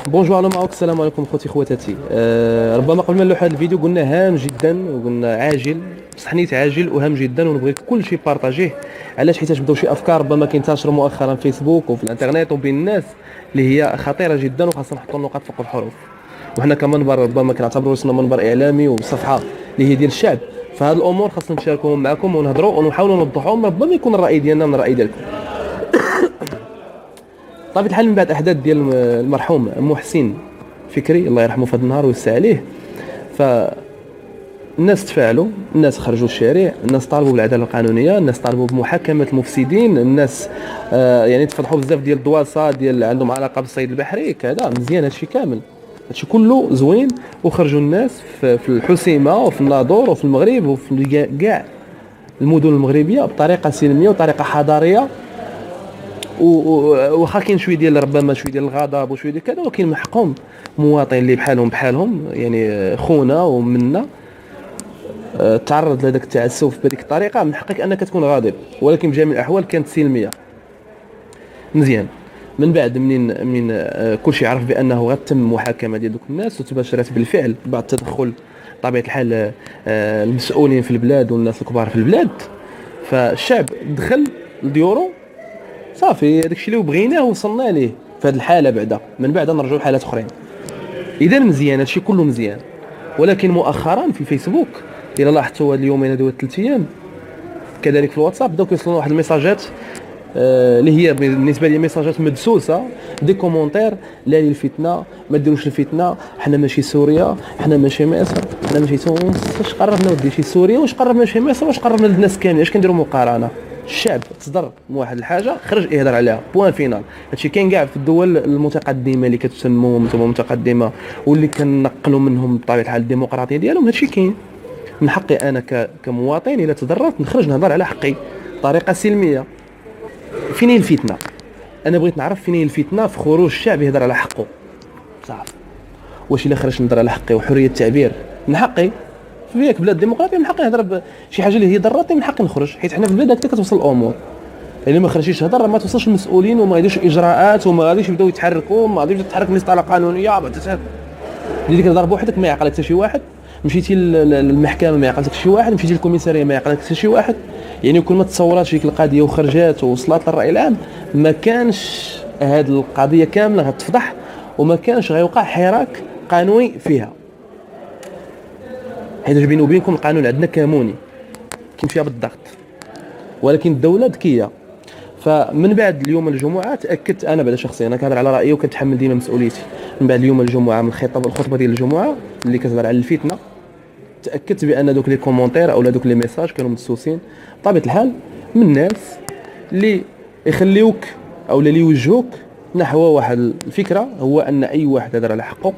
بونجور على معك، السلام عليكم خوتي خواتاتي. ربما قبل ما نلوح هذا الفيديو قلنا هام جدا وقلنا عاجل، بصح نيت عاجل وهام جدا، ونبغي كل شيء بارطاجيه. علاش؟ حيت بداو شي افكار ربما كينتشروا مؤخرا في فيسبوك وفي الانترنت وبين الناس اللي هي خطيره جدا، وخاصنا نحطوا النقاط فوق الحروف. وحنا كمنبر ربما كنعتبروا راسنا منبر اعلامي وصفحه اللي هي ديال الشعب، فهاد الامور خاصنا نشاركوهم معكم ونهضروا ونحاولوا نوضحوهم، ربما يكون الراي ديالنا من الراي ديالكم. طبيعة الحال من بعد احداث ديال المرحوم محسن فكري الله يرحمه في هذا النهار ويسع عليه، فالناس تفاعلوا، الناس خرجوا الشارع، الناس طالبوا بالعداله القانونيه، الناس طالبوا بمحاكمه المفسدين، الناس يعني تفضحوا بزاف ديال الدواسه ديال عندهم علاقه بالصيد البحري كذا. مزيان هادشي كامل، هادشي كله زوين، وخرجوا الناس في الحسيمه وفي الناظور وفي المغرب وفي كاع المدن المغربيه بطريقه سلميه وطريقه حضاريه. وخا كاين شويه ديال ربما شويه ديال الغضب وشويه ديال كذا، ولكن من حقهم مواطن اللي بحالهم يعني خونا ومنا تعرض لهذاك التعسف بهذيك الطريقه، من حقك انك تكون غاضب، ولكن بجميع الاحوال كانت سلميه. مزيان. من بعد من كل شيء عرف بانه غتم محاكمه ديال دوك الناس، وتباشرت بالفعل بعد تدخل طبيعه الحال المسؤولين في البلاد والناس الكبار في البلاد، فالشعب دخل لديورو. صافي هذاك الشيء اللي بغيناه وصلنا ليه في هذه الحاله، بعدا من بعد نرجعوا لحالات اخرين. اذا مزيان هادشي كله مزيان، ولكن مؤخرا في الفيسبوك الا لاحظتوا هاد اليومين هادو 3 ايام، كذلك في الواتساب بداو كيوصلوا واحد الميساجات اللي هي بالنسبه لي ميساجات مدسوسه، دي كومونتير لا للفتنه، ما ديروش الفتنه، حنا ماشي سوريا، حنا ماشي مصر، حنا ماشي تونس. واش قربنا ودي شي سوريا؟ واش قربنا ماشي مصر؟ واش قربنا للناس كاملين؟ اش كنديروا مقارنه؟ الشعب تصدر من واحد الحاجه خرج يهضر عليها، بوان فينال. هادشي كاين كاع في الدول المتقدمه اللي كتسموهم نتوما متقدمه واللي كنقلوا منهم بطبيعه الحال الديمقراطيه ديالهم. هادشي كاين. من حقي انا كمواطن الا تضررت نخرج نهضر على حقي بطريقه سلميه. فين هي الفتنه؟ انا بغيت نعرف فين هي الفتنه في خروج الشعب يهضر على حقه. صافي. واش الا خرجت نهضر على حقي وحريه التعبير من حقي فيك بلاد ديمقراطيه، من حقي نهضر بشي حاجه اللي هي ضراتني، من حقي نخرج، حيت حنا في البلاد هكذا كتوصل الامور. يعني ما خرجتيش تهضر ما توصلش المسؤولين وما يديروش اجراءات وما غاديش يبداو يتحركوا، ما غاديش تتحرك الناس قانونيه. اللي ديك ضرب وحدك ما يعقلك حتى شي واحد، مشيتي للمحكمه ما يعقلك شي واحد، مشيتي للكوميساريه ما يعقلك حتى شي واحد. يعني كل ما تصورات ديك القضيه وخرجات ووصلت للراي العام، ما كانش هذه القضيه كامله غتفضح، وما كانش غيوقع حراك قانوني فيها. حيت بيني وبينكم القانون عندنا كاموني كيمشي بالضغط، ولكن الدوله ذكيه. فمن بعد اليوم الجمعه تاكدت انا بعدا شخصيا، انا كنهضر على رايي وكنتحمل ديما مسؤوليتي. من بعد اليوم الجمعه من الخطبه ديال الجمعه اللي كتهضر على الفتنه، تاكدت بان دوك لي كومونتير او دوك لي ميساج كانوا مدسوسين بطبيعه الحال من الناس اللي يخليوك او اللي يوجهوك نحو واحد الفكره، هو ان اي واحد يهضر على حقه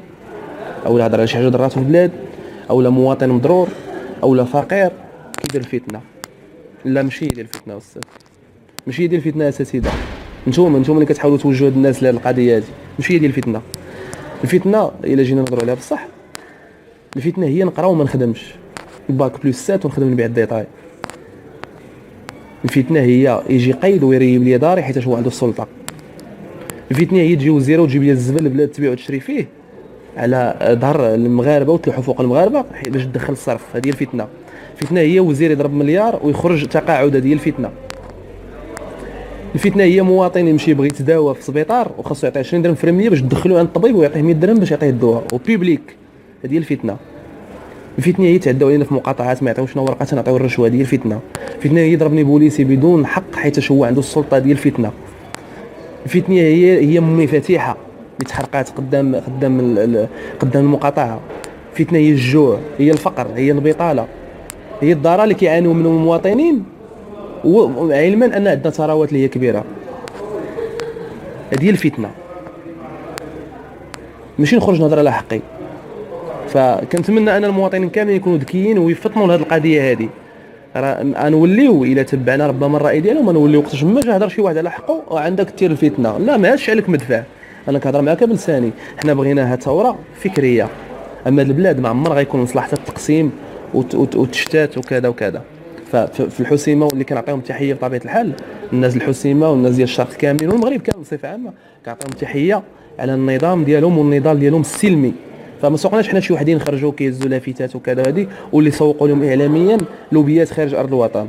او يهضر على شي حاجه ضراته في البلاد، او لا مواطن مضرور او لا فقير كيدير الفتنه. لا ماشي هي ديال الفتنه استاذ، ماشي هي ديال الفتنه يا اساتذه. نتوما اللي كتحاولوا توجهوا الناس لهذه القضيه هذه، ماشي هي ديال الفتنه. الفتنه الا جينا نهضروا عليها بصح، الفتنه هي نقرا وما نخدمش باك بلس 7 ونخدم نبيع الديطاي. الفتنه هي يجي قيد ويريب لي داري حيت هو عنده السلطه. الفتنه هي تجي وزيره وتجيب لي الزبل البلاد تبيع وتشري فيه على ظهر المغاربه وتلوحوا فوق المغاربه باش تدخل الصرف. هذه الفتنه. الفتنه هي وزير يضرب مليار ويخرج تقاعد. هذه الفتنه. الفتنه هي مواطن يمشي يبغي يتداوى في السبيطار وخاصو يعطيه 20 درهم في رميه باش تدخلوه عند الطبيب ويعطيه 100 درهم باش يعطيه الدواء وبيبليك. هذه الفتنه. الفتنه هي تعداو علينا في مقاطعات ما يعطيوش لنا ورقه نعطيو الرشوه. هذه الفتنه. الفتنه هي يضربني بوليسي بدون حق حيت هو عنده السلطه. هذه الفتنه. الفتنه هي مفاتيحه اللي تحرقات قدام المقاطعه. الفتنه هي الجوع، هي الفقر، هي البطاله، هي الضرر اللي كيعانيو منهم المواطنين، وعلما ان عندنا ثروات اللي هي كبيره. هذه الفتنه. ماشي نخرج نهضر على حقي. فكنتمنى ان المواطنين كاملين يكونوا ذكيين ويفطنوا لهذه القضيه هذه. راه نوليو الى تبعنا ربما الراي ديالهم، ما نوليو وقتاش ما جا هضر شي واحد على حقه وعندك تير الفتنه. لا ما هادش عليك مدفع، انا كنهضر معاك بلساني. حنا بغيناها ثوره فكريه، اما البلاد ما عمر غيكون مصلحه التقسيم وتشتات وكذا وكذا. ففي الحسيمه واللي كنعطيهم تحيه بطبيعه الحال، الناس الحسيمه والناس ديال الشرق كاملين والمغرب كامل بصفه عامه كنعطيهم تحيه على النظام ديالهم والنضال ديالهم السلمي. فما سوقناش حنا شي وحدين خرجوا كيهزوا لافتات وكذا هادي واللي سوقوا لهم اعلاميا لوبيات خارج ارض الوطن.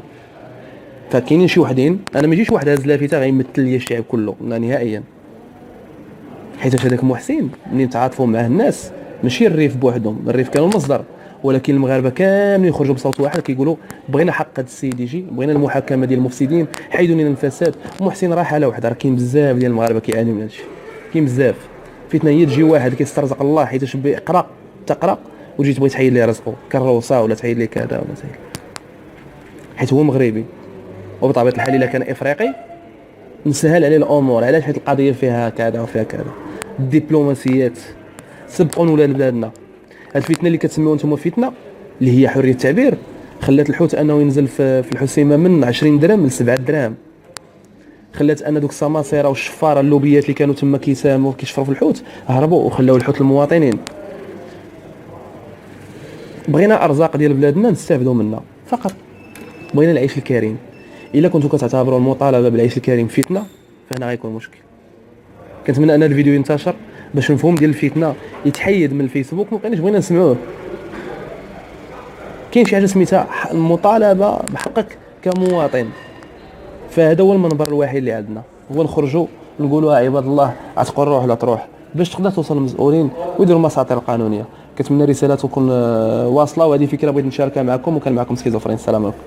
فكاينين شي وحدين، انا ما يجيش واحد هز لافته غيمثل لي الشعب كله نهائيا، حيت هذاك محسن ملي تعاطفوا معاه الناس ماشي الريف بوحدهم، الريف كانوا المصدر، ولكن المغاربه كاملين يخرجوا بصوت واحد كيقولوا بغينا حق هذا السيد يجي، بغينا المحاكمه ديال المفسدين، حيدوا لنا الفساد. محسن راه حاله وحده، راه كاين بزاف ديال المغاربه كيعانيوا من هذا الشيء، كاين بزاف. فتنه هي تجي واحد كيسترزق الله حيت بيقرا تقرا وجيت تبغي تحيد ليه رزقه كروسه ولا تحيد ليه كذا ولا تحيد، حيت هو مغربي. وبطبيعه الحال الا كان افريقي نسهل عليه الامور. علاش؟ حيت القضيه فيها كذا وفيها كذا. الدبلوماسيات سبقوا ولاد بلادنا. هاد الفتنه اللي كتسميوها نتوما فتنه اللي هي حريه التعبير خلات الحوت انه ينزل في الحسيمه من 20 درهم ل 7 دراهم، خلات ان دوك السماسره والشفاره اللوبيات اللي كانوا تما كيساهموا كيشفروا في الحوت هربوا وخلاو الحوت للمواطنين. بغينا ارزاق ديال بلادنا نستافدوا منها فقط، بغينا العيش الكريم. الا كنتو كتعتبروا المطالبه بالعيش الكريم فتنه فهنا غيكون مشكل. كنتمنى ان الفيديو ينتشر باش المفهوم ديال الفتنه يتحيد من الفيسبوك، ما بقيناش بغينا نسمعوه. كاين شي حاجه سميتها المطالبه بحقك كمواطن، فهذا هو المنبر الوحيد اللي عندنا، هو نخرجوا نقولوا عباد الله عتقوا الروح لا تروح باش تقدر توصل للمسؤولين ويديروا المساطر القانونيه. كنتمنى رسالة تكون واصله، وهذه فكره بغيت نشاركها معكم، وكان معكم سكيزوفرين. السلام عليكم.